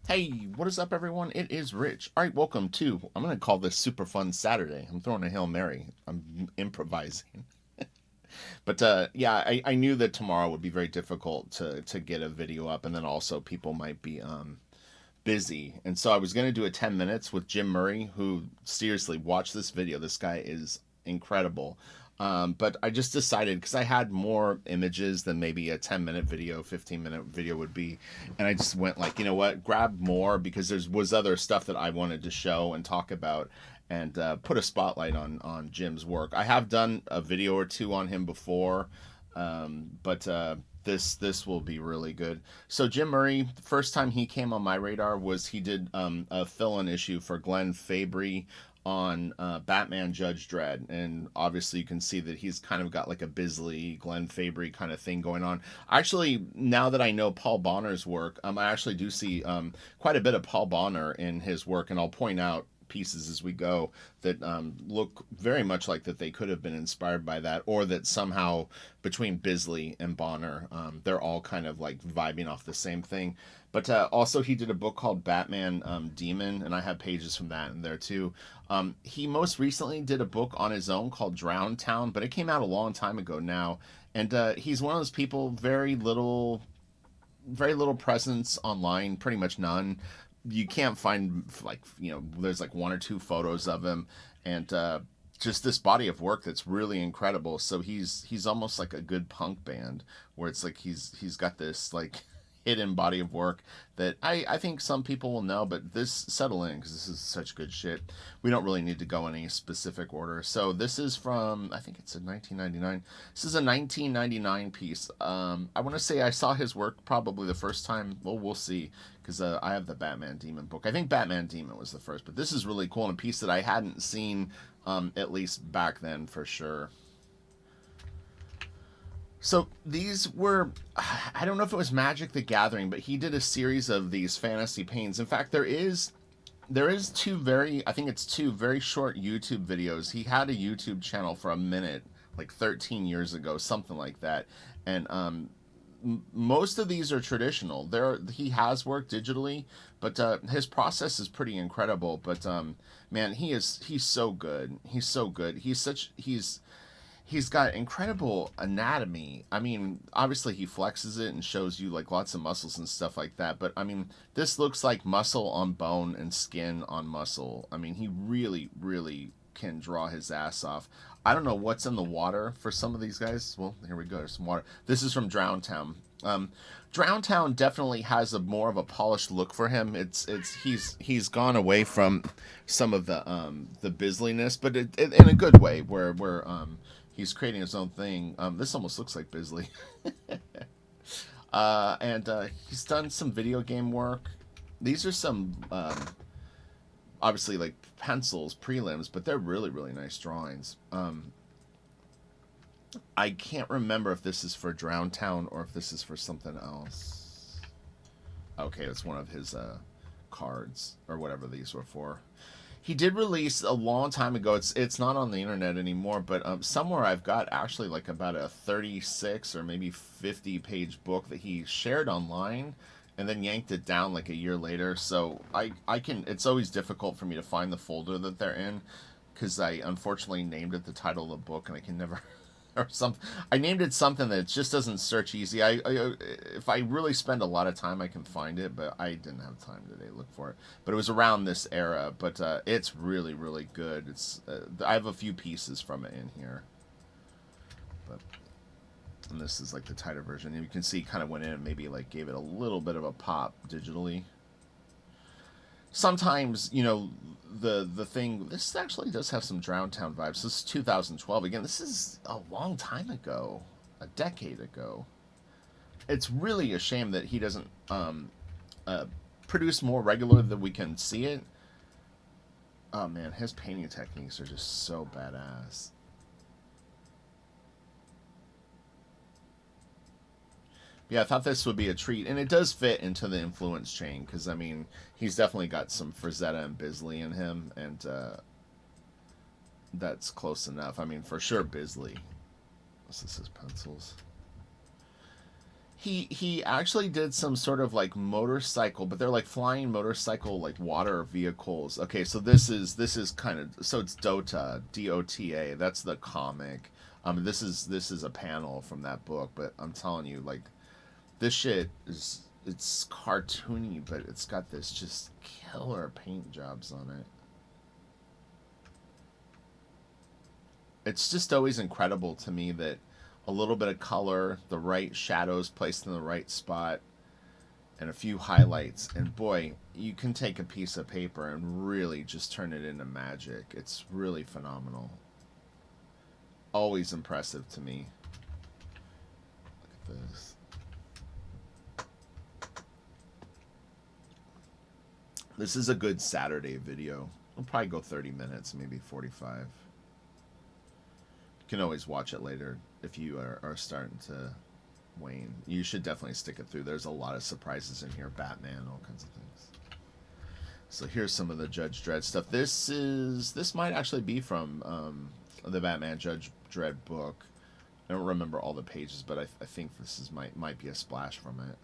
Hey, what is up, everyone? It is Rich. All right, welcome to. I'm going to call this Super Fun Saturday. I'm throwing a Hail Mary. I'm improvising. But yeah, I knew that tomorrow would be very difficult to get a video up, and then also people might be busy. And so I was going to do a 10 minutes with Jim Murray, who, seriously, watch this video. This guy is incredible. But I just decided because I had more images than maybe a 10-minute video, 15-minute video would be. And I just went like, you know what, grab more because there was other stuff that I wanted to show and talk about and put a spotlight on Jim's work. I have done a video or two on him before, but this will be really good. So Jim Murray, the first time he came on my radar was he did a fill-in issue for Glenn Fabry on Batman Judge Dredd, and obviously you can see that he's kind of got like a Bisley, Glenn Fabry kind of thing going on. Actually, now that I know Paul Bonner's work, I actually do see quite a bit of Paul Bonner in his work, and I'll point out pieces as we go that look very much like that they could have been inspired by that, or that somehow between Bisley and Bonner, they're all kind of like vibing off the same thing. But also, he did a book called Batman Demon, and I have pages from that in there too. He most recently did a book on his own called Drown Town, but it came out a long time ago now. And he's one of those people, very little presence online, pretty much none. You can't find like there's like one or two photos of him, and just this body of work that's really incredible. So he's almost like a good punk band where it's like he's got this like hidden body of work that I think some people will know, but this settle in because this is such good shit. We don't really need to go in any specific order. So this is from, I think it's a 1999. This is a 1999 piece. I want to say I saw his work probably the first time. Well, we'll see because I have the Batman Demon book. I think Batman Demon was the first, but this is really cool and a piece that I hadn't seen at least back then for sure. So these were, I don't know if it was Magic the Gathering, but he did a series of these fantasy paints. In fact, there is two very, I think it's two very short YouTube videos. He had a YouTube channel for a minute, like 13 years ago, something like that. And most of these are traditional. There he has worked digitally, but his process is pretty incredible. But man, he's so good. He's so good. He's got incredible anatomy. I mean, obviously he flexes it and shows you like lots of muscles and stuff like that. But I mean, this looks like muscle on bone and skin on muscle. I mean, he really, really can draw his ass off. I don't know what's in the water for some of these guys. Well, here we go. There's some water. This is from Drown Town. Drown Town definitely has a more of a polished look for him. He's gone away from some of the Bisliness, but in a good way, where he's creating his own thing. This almost looks like Bisley, and he's done some video game work. These are some obviously like pencils, prelims, but they're really really nice drawings. I can't remember if this is for Drown Town or if this is for something else. Okay, it's one of his cards or whatever these were for. He did release a long time ago. It's not on the internet anymore, but somewhere I've got actually like about a 36 or maybe 50 page book that he shared online and then yanked it down like a year later. So I can, it's always difficult for me to find the folder that they're in because I unfortunately named it the title of the book and I can never or something. I named it something that just doesn't search easy. If I really spend a lot of time, I can find it, but I didn't have time today to look for it. But it was around this era. But it's really really good. It's I have a few pieces from it in here, but and this is like the tighter version. And you can see kind of went in and maybe like gave it a little bit of a pop digitally. Sometimes the thing, this actually does have some Drown Town vibes. This is 2012 again. This is a long time ago, a decade ago. It's really a shame that he doesn't uh, produce more regular that we can see it. Oh man, his painting techniques are just so badass. Yeah, I thought this would be a treat, and it does fit into the influence chain because I mean he's definitely got some Frazetta and Bisley in him, and that's close enough. I mean, for sure, Bisley. This is his pencils. He actually did some sort of like motorcycle, but they're like flying motorcycle like water vehicles. Okay, so this is kind of, so it's Dota, Dota. That's the comic. This is a panel from that book, but I'm telling you, like, this shit is, it's cartoony, but it's got this just killer paint jobs on it. It's just always incredible to me that a little bit of color, the right shadows placed in the right spot, and a few highlights, and boy, you can take a piece of paper and really just turn it into magic. It's really phenomenal. Always impressive to me. Look at this. This is a good Saturday video. We'll probably go 30 minutes, maybe 45. You can always watch it later if you are starting to wane. You should definitely stick it through. There's a lot of surprises in here. Batman, all kinds of things. So here's some of the Judge Dredd stuff. This might actually be from the Batman Judge Dredd book. I don't remember all the pages, but I think this is might be a splash from it.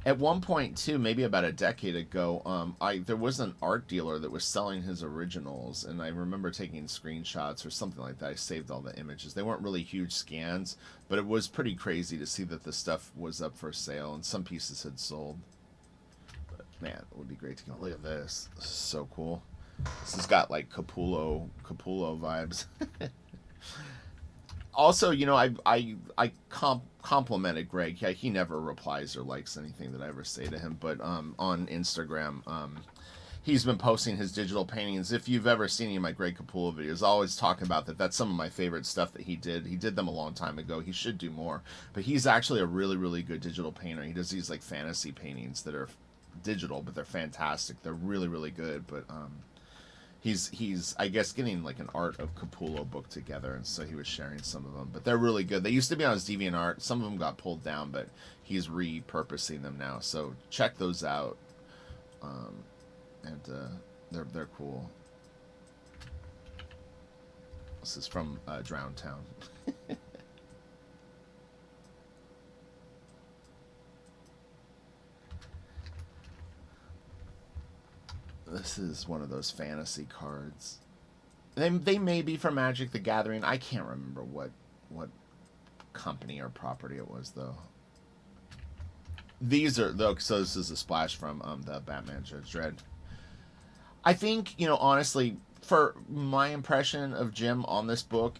At one point, too, maybe about a decade ago, there was an art dealer that was selling his originals, and I remember taking screenshots or something like that. I saved all the images. They weren't really huge scans, but it was pretty crazy to see that the stuff was up for sale, and some pieces had sold. But, man, it would be great to go. Look at this. This is so cool. This has got, like, Capullo vibes. Also, complimented Greg. Yeah, he never replies or likes anything that I ever say to him. But on Instagram, he's been posting his digital paintings. If you've ever seen any of my Greg Capullo videos, I always talk about that. That's some of my favorite stuff that he did. He did them a long time ago. He should do more. But he's actually a really, really good digital painter. He does these like fantasy paintings that are digital, but they're fantastic. They're really, really good. But he's I guess getting like an Art of Capullo book together, and so he was sharing some of them, but they're really good. They used to be on his DeviantArt. Some of them got pulled down, but he's repurposing them now, so check those out. And they're cool. This is from Drown Town. This is one of those fantasy cards. They may be from Magic the Gathering. I can't remember what company or property it was, though. These are, though, so this is a splash from the Batman Judge Dredd. I think, honestly, for my impression of Jim on this book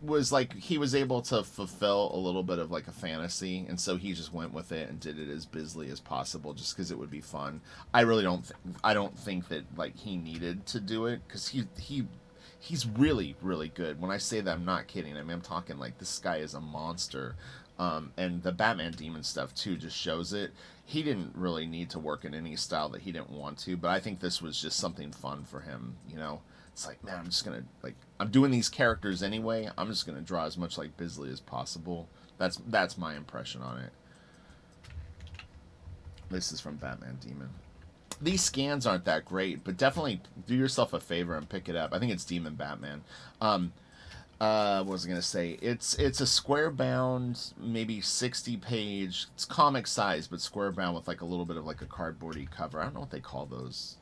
was like he was able to fulfill a little bit of like a fantasy, and so he just went with it and did it as Bisley as possible, just because it would be fun. I really I don't think that like he needed to do it, because he's really, really good. When I say that, I'm not kidding. I mean, I'm talking like this guy is a monster. And the Batman Demon stuff too just shows it. He didn't really need to work in any style that he didn't want to, but I think this was just something fun for him. It's like, man, I'm just gonna, like, I'm doing these characters anyway. I'm just gonna draw as much like Bisley as possible. That's my impression on it. This is from Batman Demon. These scans aren't that great, but definitely do yourself a favor and pick it up. I think it's Demon Batman. What was I gonna say? It's a square bound, maybe 60 page. It's comic size, but square bound with like a little bit of like a cardboardy cover. I don't know what they call those.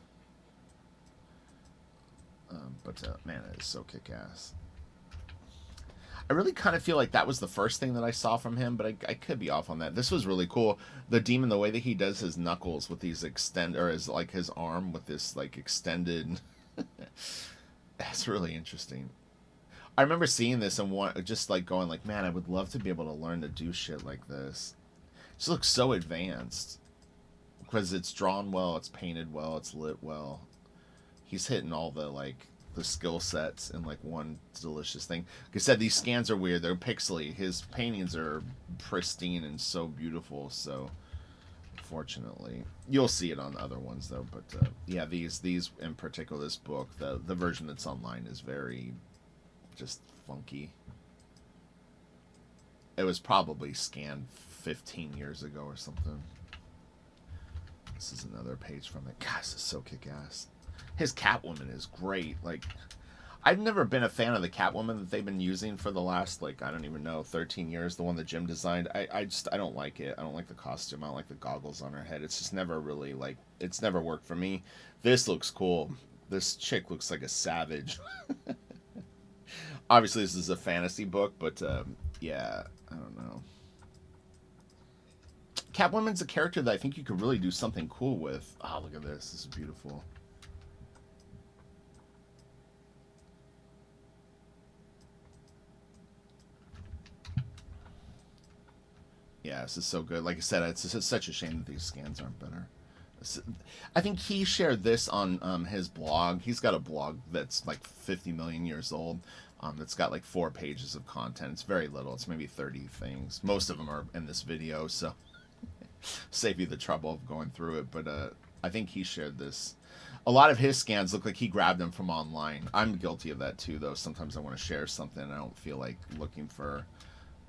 But man, it is so kick ass. I really kind of feel like that was the first thing that I saw from him, but I could be off on that. This was really cool. The demon, the way that he does his knuckles with these or his arm with this like extended. That's really interesting. I remember seeing this and just like going like, man, I would love to be able to learn to do shit like this. It just looks so advanced because it's drawn well, it's painted well, it's lit well. He's hitting all the skill sets in like one delicious thing. Like I said, these scans are weird. They're pixely. His paintings are pristine and so beautiful. So, fortunately, you'll see it on other ones though. But yeah, these in particular, this book, the version that's online is very just funky. It was probably scanned 15 years ago or something. This is another page from it. God, this is so kick-ass. His Catwoman is great. Like, I've never been a fan of the Catwoman that they've been using for the last, like, I don't even know, 13 years. The one that Jim designed. I don't like it. I don't like the costume. I don't like the goggles on her head. It's just never really like. It's never worked for me. This looks cool. This chick looks like a savage. Obviously, this is a fantasy book, but yeah, I don't know. Catwoman's a character that I think you could really do something cool with. Oh, look at this. This is beautiful. Yeah, this is so good. Like I said, it's such a shame that these scans aren't better. I think he shared this on his blog. He's got a blog that's like 50 million years old. That's got like 4 pages of content. It's very little. It's maybe 30 things. Most of them are in this video, so save you the trouble of going through it. But I think he shared this. A lot of his scans look like he grabbed them from online. I'm guilty of that too, though. Sometimes I want to share something and I don't feel like looking for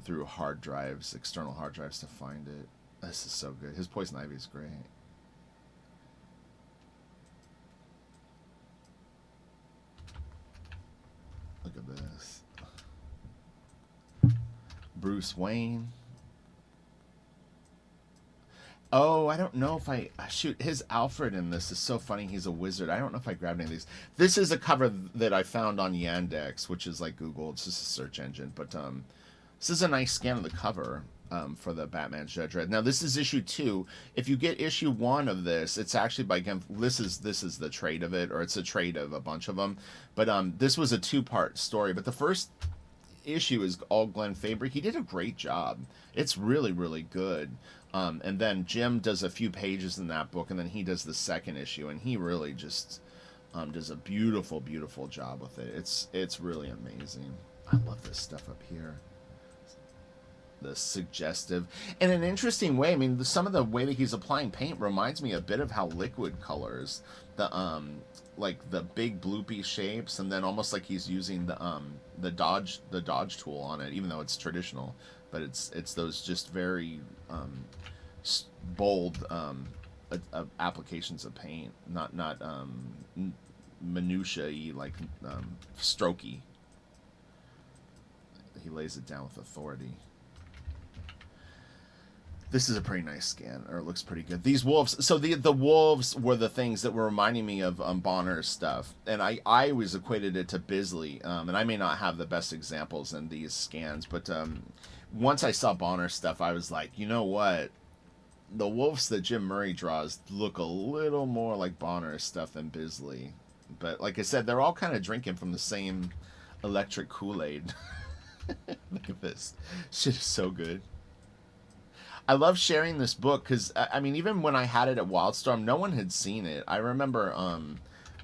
through hard drives, external hard drives to find it. This is so good. His Poison Ivy is great. Look at this. Bruce Wayne. Oh, I don't know if I shoot his Alfred in this is so funny. He's a wizard. I don't know if I grabbed any of these. This is a cover that I found on Yandex, which is like Google. It's just a search engine, but this is a nice scan of the cover for the Batman Judge Dredd. Now this is issue 2. If you get issue 1 of this, it's actually by this is the trade of it, or it's a trade of a bunch of them. But this was a 2-part story. But the first issue is all Glenn Fabry. He did a great job. It's really, really good. And then Jim does a few pages in that book, and then he does the second issue, and he really just does a beautiful, beautiful job with it. It's really amazing. I love this stuff up here. The suggestive, in an interesting way. I mean, some of the way that he's applying paint reminds me a bit of how Liquid colors the like the big bloopy shapes, and then almost like he's using the dodge tool on it, even though it's traditional. But it's those just very bold applications of paint, not minutiae like strokey. He lays it down with authority. This is a pretty nice scan, or it looks pretty good. These wolves, so the wolves were the things that were reminding me of Bonner's stuff, and I always equated it to Bisley, and I may not have the best examples in these scans, but once I saw Bonner's stuff, I was like, you know what? The wolves that Jim Murray draws look a little more like Bonner's stuff than Bisley. But like I said, they're all kind of drinking from the same electric Kool-Aid. Look at this. Shit is so good. I love sharing this book because, I mean, even when I had it at Wildstorm, no one had seen it. I remember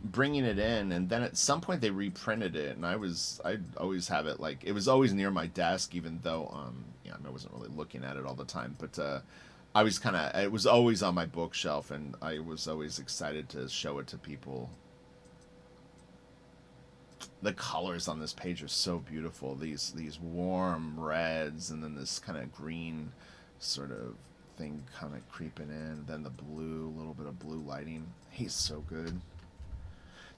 bringing it in, and then at some point they reprinted it, and I'd always have it, like, it was always near my desk, even though, yeah, I wasn't really looking at it all the time, but I was it was always on my bookshelf, and I was always excited to show it to people. The colors on this page are so beautiful. These warm reds, and then this kind of green sort of thing kind of creeping in, then the blue, a little bit of blue lighting. He's so good.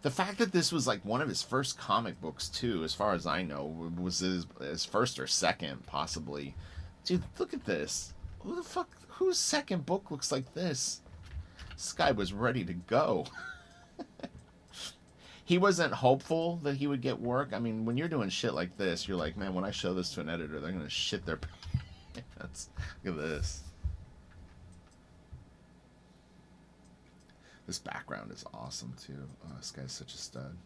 The fact that this was like one of his first comic books too, as far as I know, was his first or second possibly. Dude, look at this. Who the fuck, whose second book looks like this? This guy was ready to go. He wasn't hopeful that he would get work. I mean, when you're doing shit like this, you're like, man, when I show this to an editor, they're gonna shit their pants. Look at this. This background is awesome too. Oh, this guy's such a stud.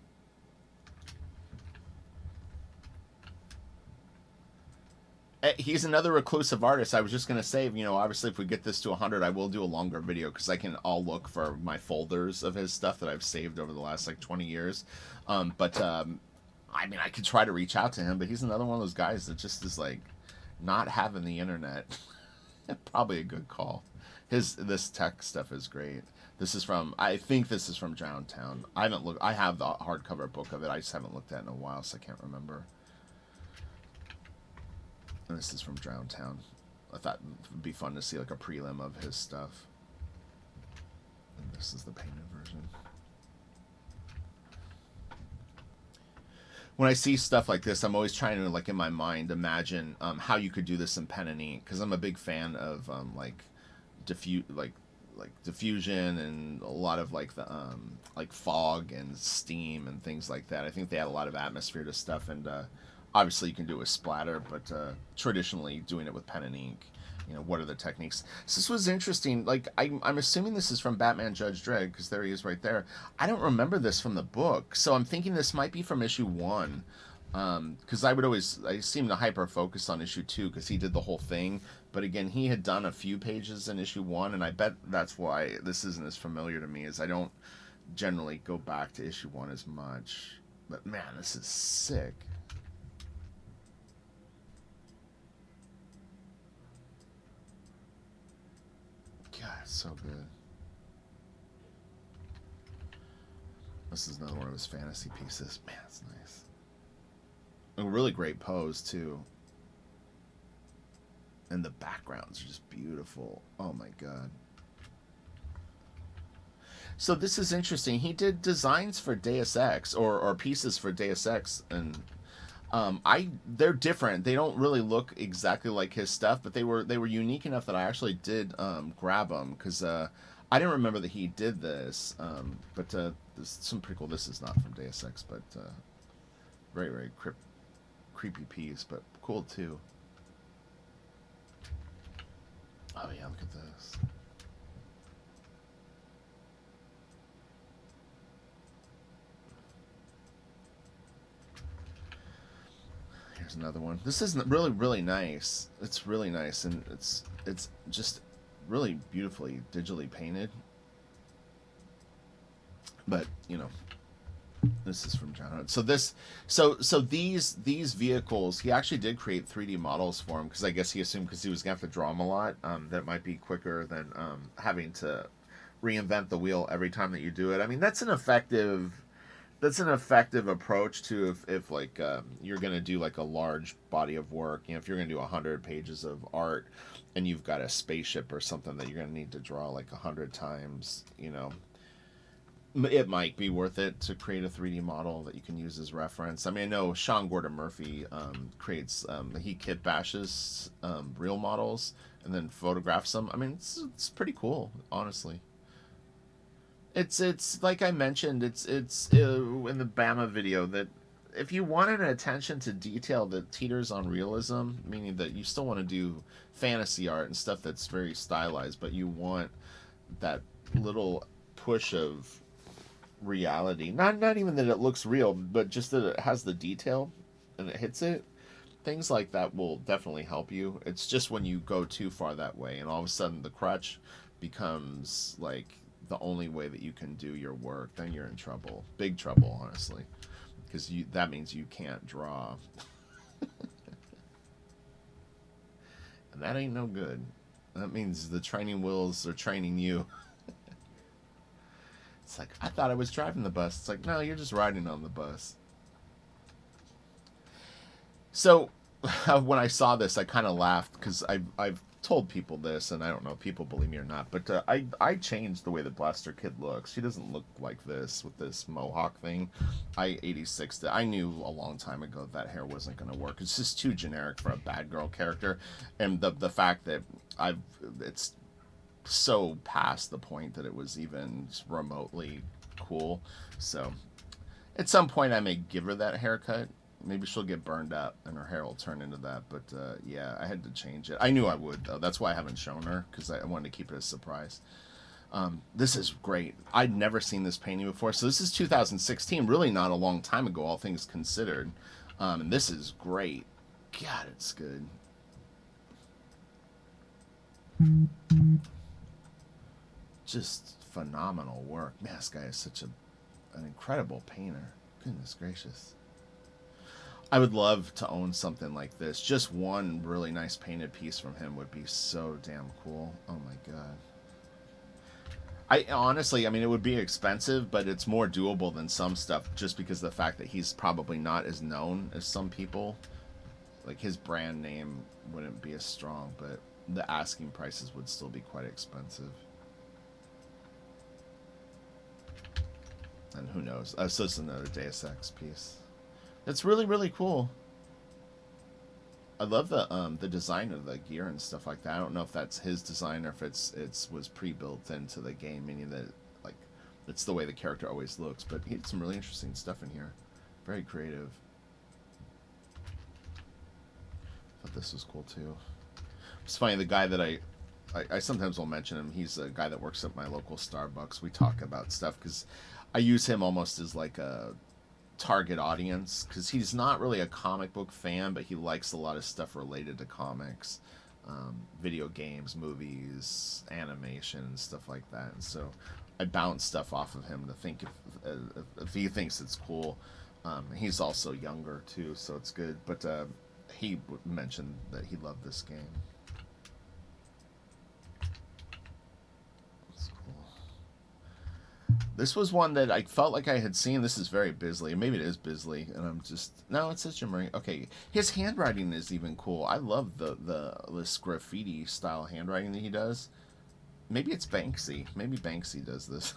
He's another reclusive artist. I was just going to say, you know, obviously if we get this to 100, I will do a longer video because I can all look for my folders of his stuff that I've saved over the last like 20 years. I mean, I could try to reach out to him, but he's another one of those guys that just is like not having the internet. Probably a good call. This tech stuff is great. This is from, I think this is from Drowntown. I haven't looked, I have the hardcover book of it. I just haven't looked at it in a while, so I can't remember. And this is from Drowntown. I thought it would be fun to see like a prelim of his stuff. And this is the painted version. when I see stuff like this, I'm always trying to, like, in my mind, imagine how you could do this in pen and ink, because I'm a big fan of diffuse like diffusion and a lot of like the like fog and steam and things like that. I think they add a lot of atmosphere to stuff, and obviously you can do it with splatter, but traditionally doing it with pen and ink. What are the techniques? So this was interesting. Like, I'm assuming this is from Batman Judge Dredd, because there he is right there. I don't remember this from the book, so I'm thinking this might be from issue 1. Because I seem to hyper focus on issue 2 because he did the whole thing. But again, he had done a few pages in issue 1, and I bet that's why this isn't as familiar to me, as I don't generally go back to issue 1 as much. But man, this is sick. God, it's so good. This is another one of his fantasy pieces. Man, it's nice. A really great pose too, and the backgrounds are just beautiful. Oh my god. So this is interesting. He did designs for Deus Ex, or pieces for Deus Ex, and they're different. They don't really look exactly like his stuff, but they were unique enough that I actually did grab them, because I didn't remember that he did this. But this some pretty cool. This is not from Deus Ex, but very very creepy piece, but cool too. Oh yeah, look at this. Here's another one. This is really really nice. It's really nice, and it's just really beautifully digitally painted. But this is from John Hunt. So these vehicles, he actually did create 3D models for him, because I guess he assumed, because he was gonna have to draw them a lot, that it might be quicker than having to reinvent the wheel every time that you do it. I mean, that's an effective approach to, if like you're gonna do like a large body of work. If you're gonna do 100 pages of art, and you've got a spaceship or something that you're gonna need to draw like 100 times, it might be worth it to create a 3D model that you can use as reference. I mean, I know Sean Gordon Murphy creates, he kit bashes real models and then photographs them. I mean, it's pretty cool, honestly. It's like I mentioned, it's in the Bama video, that if you want an attention to detail that teeters on realism, meaning that you still want to do fantasy art and stuff that's very stylized, but you want that little push of reality. Not even that it looks real, but just that it has the detail and it hits it. Things like that will definitely help you. It's just when you go too far that way, and all of a sudden the crutch becomes like the only way that you can do your work, then you're in trouble. Big trouble, honestly. Because that means you can't draw. And that ain't no good. That means the training wheels are training you. It's like, I thought I was driving the bus. It's like, no, you're just riding on the bus. So when I saw this, I kind of laughed, because I've told people this, and I don't know if people believe me or not, but I changed the way the Blaster Kid looks. She doesn't look like this with this mohawk thing. I 86'd it. I knew a long time ago that hair wasn't going to work. It's just too generic for a bad girl character, and the fact that it's so past the point that it was even remotely cool. So at some point I may give her that haircut. Maybe she'll get burned up and her hair will turn into that. But yeah, I had to change it. I knew I would, though. That's why I haven't shown her, because I wanted to keep it a surprise. This is great. I'd never seen this painting before. So this is 2016, really not a long time ago, all things considered. And this is great. God, it's good. Just phenomenal work. Man, this guy is such an incredible painter. Goodness gracious. I would love to own something like this. Just one really nice painted piece from him would be so damn cool. Oh my god. I honestly, I mean, it would be expensive, but it's more doable than some stuff, just because of the fact that he's probably not as known as some people. Like, his brand name wouldn't be as strong, but the asking prices would still be quite expensive. And who knows? So it's another Deus Ex piece. It's really really cool. I love the design of the gear and stuff like that. I don't know if that's his design or if it's was pre-built into the game, meaning that like it's the way the character always looks. But he had some really interesting stuff in here. Very creative. Thought this was cool too. It's funny, the guy that I sometimes will mention him. He's a guy that works at my local Starbucks. We talk about stuff because I use him almost as like a target audience because he's not really a comic book fan, but he likes a lot of stuff related to comics, video games, movies, animation, and stuff like that. And so I bounce stuff off of him to think if he thinks it's cool. He's also younger too, so it's good. But he mentioned that he loved this game. That's cool. This was one that I felt like I had seen. This is very Bisley. Maybe it is Bisley, and I'm just no. It says Jim Murray. Okay, his handwriting is even cool. I love this graffiti style handwriting that he does. Maybe it's Banksy. Maybe Banksy does this.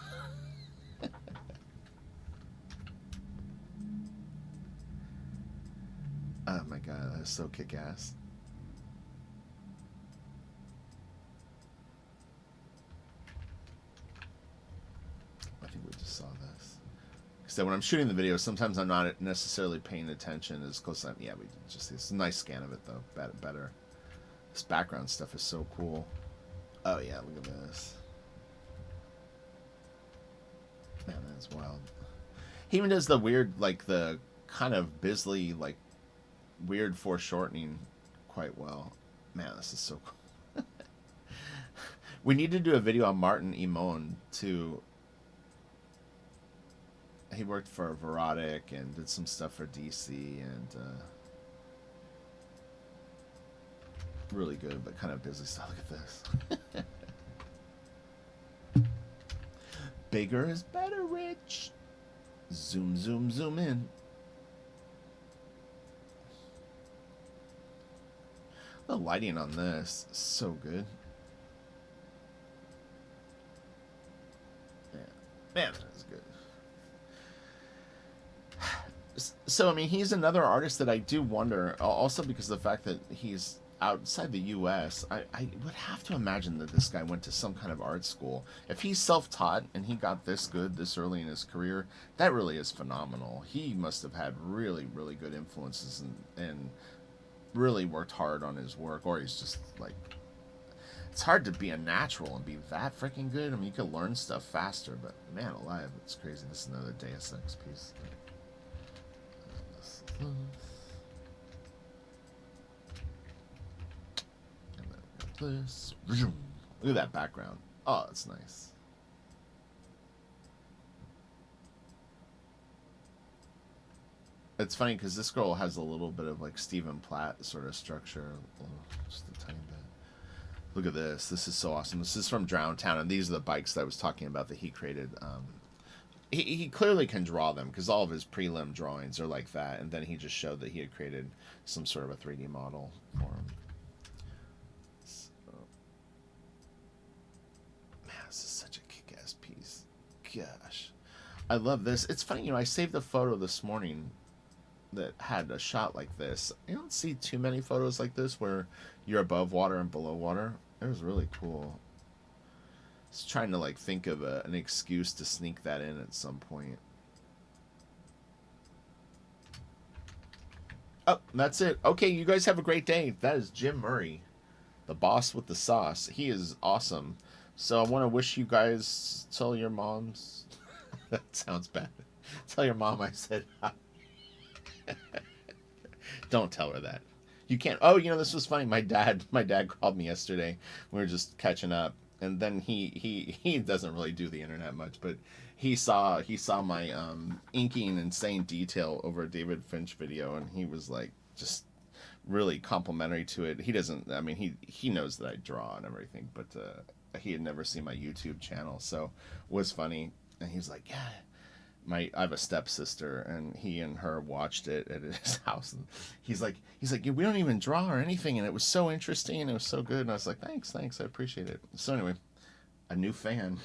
Oh my god, that's so kick ass. I think we just saw this. So when I'm shooting the video, sometimes I'm not necessarily paying attention as close as yeah, we just it's a nice scan of it though. Better. This background stuff is so cool. Oh yeah, look at this. Man, that's wild. He even does the weird, like the kind of Bisley, like weird foreshortening quite well. Man, this is so cool. We need to do a video on Martin Imon too. He worked for Verotic and did some stuff for DC and really good, but kind of busy stuff. Look at this. Bigger is better, Rich. Zoom, zoom, zoom in. The lighting on this is so good. Yeah. Man, that is good. So, I mean, he's another artist that I do wonder, also because of the fact that he's outside the U.S., I would have to imagine that this guy went to some kind of art school. If he's self-taught and he got this good this early in his career, that really is phenomenal. He must have had really, really good influences and really worked hard on his work, or he's just like... It's hard to be a natural and be that freaking good. I mean, you can learn stuff faster, but man alive, it's crazy. This is another Deus Ex piece. And then we got this. Look at that background. Oh, that's nice. It's funny because this girl has a little bit of like Stephen Platt sort of structure, just a tiny bit. Look at this. This is so awesome. This is from Drowned Town, and these are the bikes that I was talking about that he created. He clearly can draw them because all of his prelim drawings are like that, and then he just showed that he had created some sort of a 3D model for him. So, man, this is such a kick-ass piece. Gosh. I love this. It's funny, I saved a photo this morning that had a shot like this. I don't see too many photos like this where you're above water and below water. It was really cool. Just trying to like think of an excuse to sneak that in at some point. Oh, that's it. Okay, you guys have a great day. That is Jim Murray, the boss with the sauce. He is awesome. So I want to wish you guys, tell your moms. That sounds bad. Tell your mom I said hi. Don't tell her that. You can't. Oh, this was funny. My dad called me yesterday. We were just catching up, and then he doesn't really do the internet much, but he saw my inking insane detail over a David Finch video, and he was like just really complimentary to it. He doesn't. I mean, he knows that I draw and everything, but he had never seen my YouTube channel, so it was funny. And he's like, yeah. I have a stepsister, and he and her watched it at his house, and he's like, yeah, we don't even draw or anything, and it was so interesting, and it was so good, and I was like, thanks, I appreciate it. So anyway, a new fan.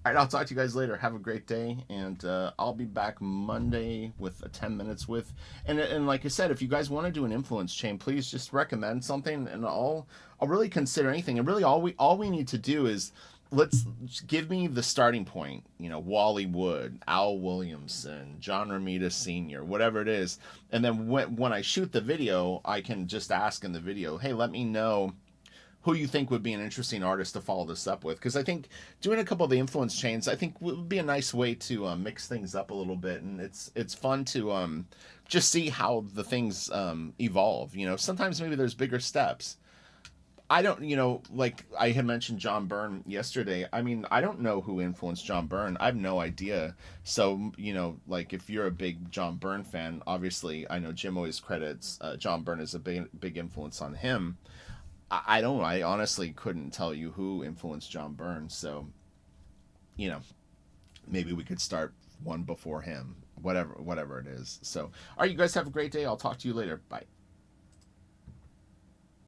All right, I'll talk to you guys later. Have a great day, and I'll be back Monday with a 10 minutes with. And like I said, if you guys want to do an influence chain, please just recommend something, and I'll really consider anything. And really, all we need to do is let's give me the starting point. You know, Wally Wood, Al Williamson, John Romita Sr., whatever it is, and then when I shoot the video, I can just ask in the video, hey, let me know who you think would be an interesting artist to follow this up with, because I think doing a couple of the influence chains I think would be a nice way to mix things up a little bit, and it's fun to just see how the things evolve. You know, sometimes maybe there's bigger steps. I don't, like I had mentioned John Byrne yesterday. I mean, I don't know who influenced John Byrne. I have no idea. So, like if you're a big John Byrne fan, obviously I know Jim always credits John Byrne as a big influence on him. I don't know. I honestly couldn't tell you who influenced John Byrne. So, you know, maybe we could start one before him. Whatever it is. So, all right, you guys have a great day. I'll talk to you later. Bye.